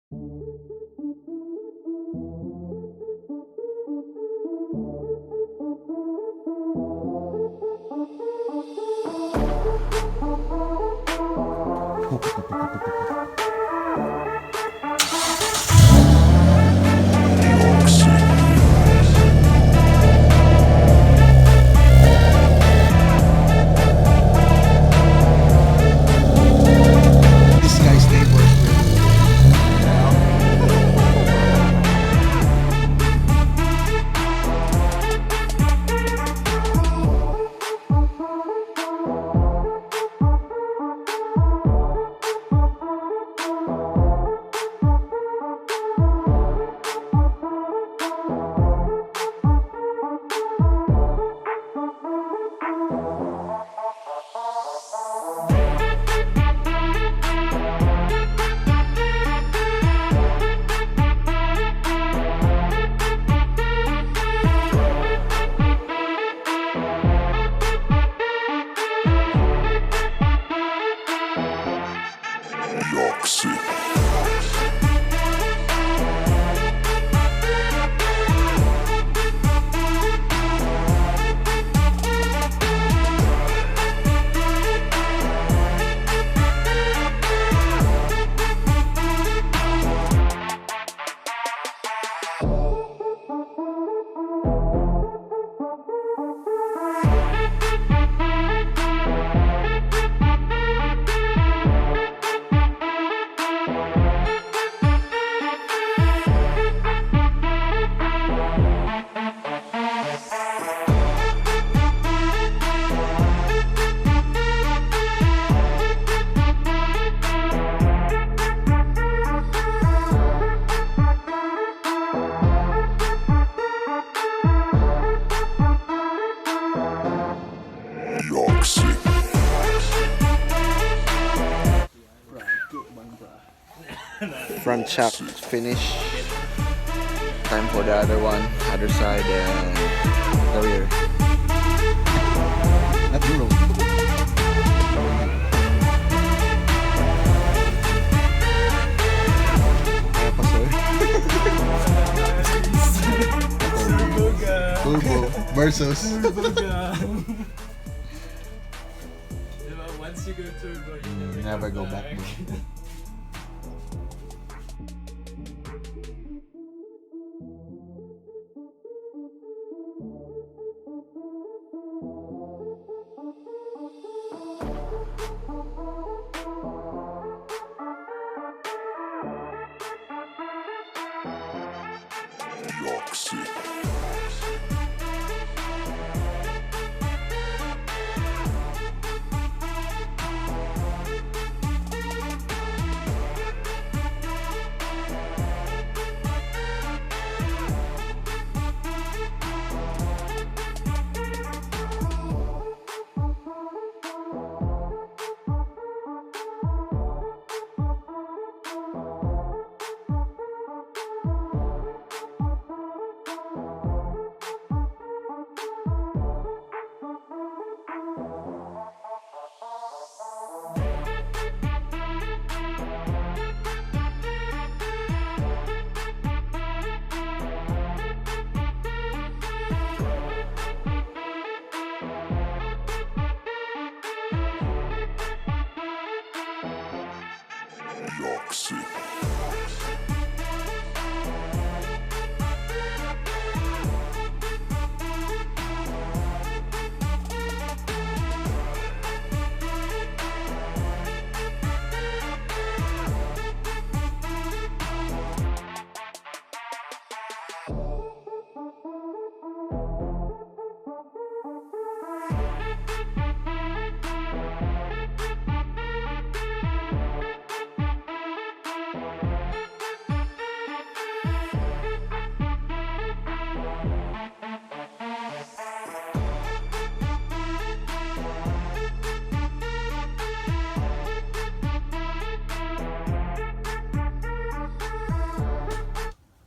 This guy's neighbors front shock finish. Time for the other one, other side, and the rear. Not Euro. Turbo versus. Once you go turbo, you never go back.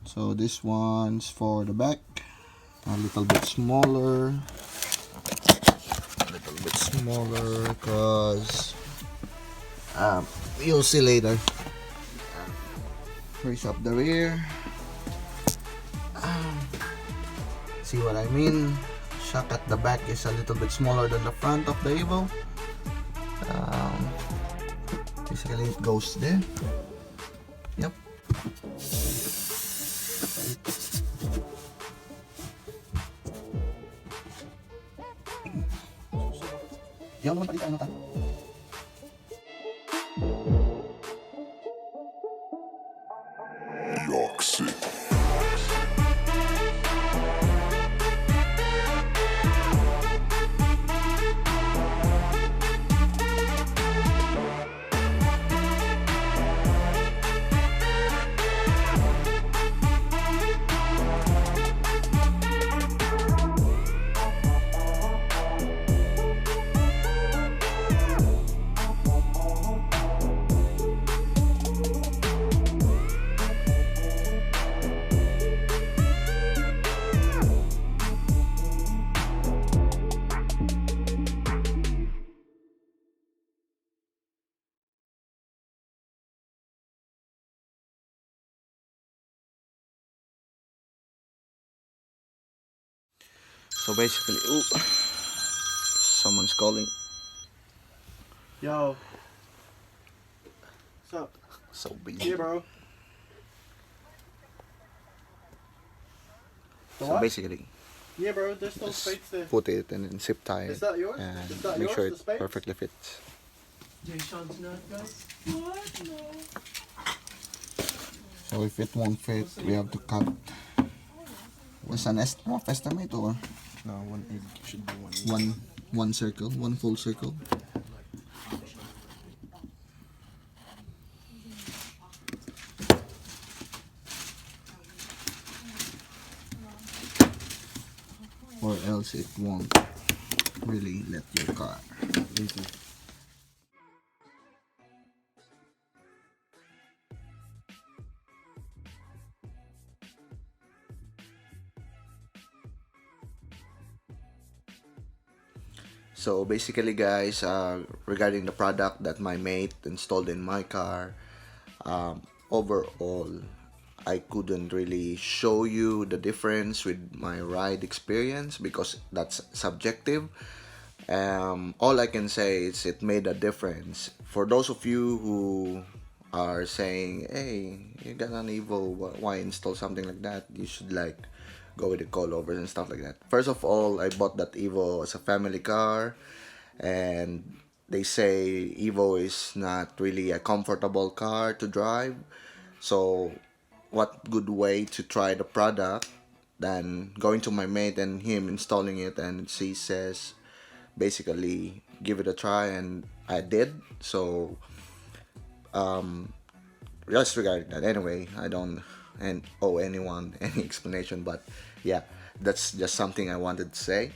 So this one's for the back, a little bit smaller, because you'll see later. raise up the rear. See what I mean? Shock at the back is a little bit smaller than the front of the EVO. Basically it goes there. Yep. Yan naman palitan ta. So basically, ooh, someone's calling. Yo. What's up? So busy. Yeah, bro. So basically, yeah, bro. There's no space there. put it and then zip tie it. Is that yours? And Is that make yours, sure the it spades? perfectly fits. Jason's not, guys. What? No. So if it won't fit, we have to cut. What's an rough estimate or No, 1 egg should be 1 egg. one circle, one full circle? Or else it won't really let your car. So basically guys, regarding the product that my mate installed in my car, overall I couldn't really show you the difference with my ride experience because that's subjective. All I can say is it made a difference. For those of you who are saying, hey, you got an EVO, why install something like that? You should like go with the coilovers and stuff like that. First of all, I bought that EVO as a family car, and they say EVO is not really a comfortable car to drive. So what good way to try the product than going to my mate and him installing it, and she says basically give it a try, and I did. So just regarding that, anyway, I don't owe anyone any explanation, but yeah, that's just something I wanted to say.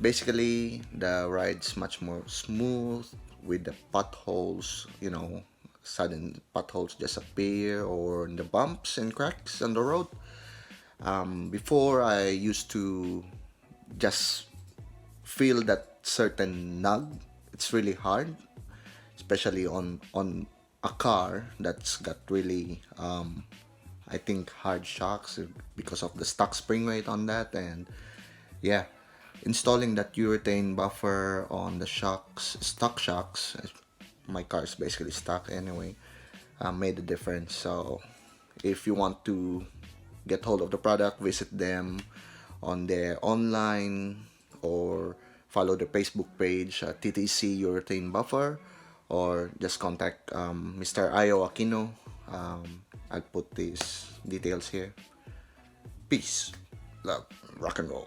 Basically the ride's much more smooth with the potholes, you know, sudden potholes just appear, or the bumps and cracks on the road. Before I used to just feel that certain nug. It's really hard, especially on a car that's got really I think hard shocks because of the stock spring rate on that. And yeah, installing that urethane buffer on the shocks, stock shocks, my car is basically stock anyway, made a difference. So if you want to get hold of the product, visit them on their online, or follow the Facebook page, TTC Urethane Buffer, or just contact Mr. Ayo Aquino. I'll put these details here. Peace, love, rock and roll.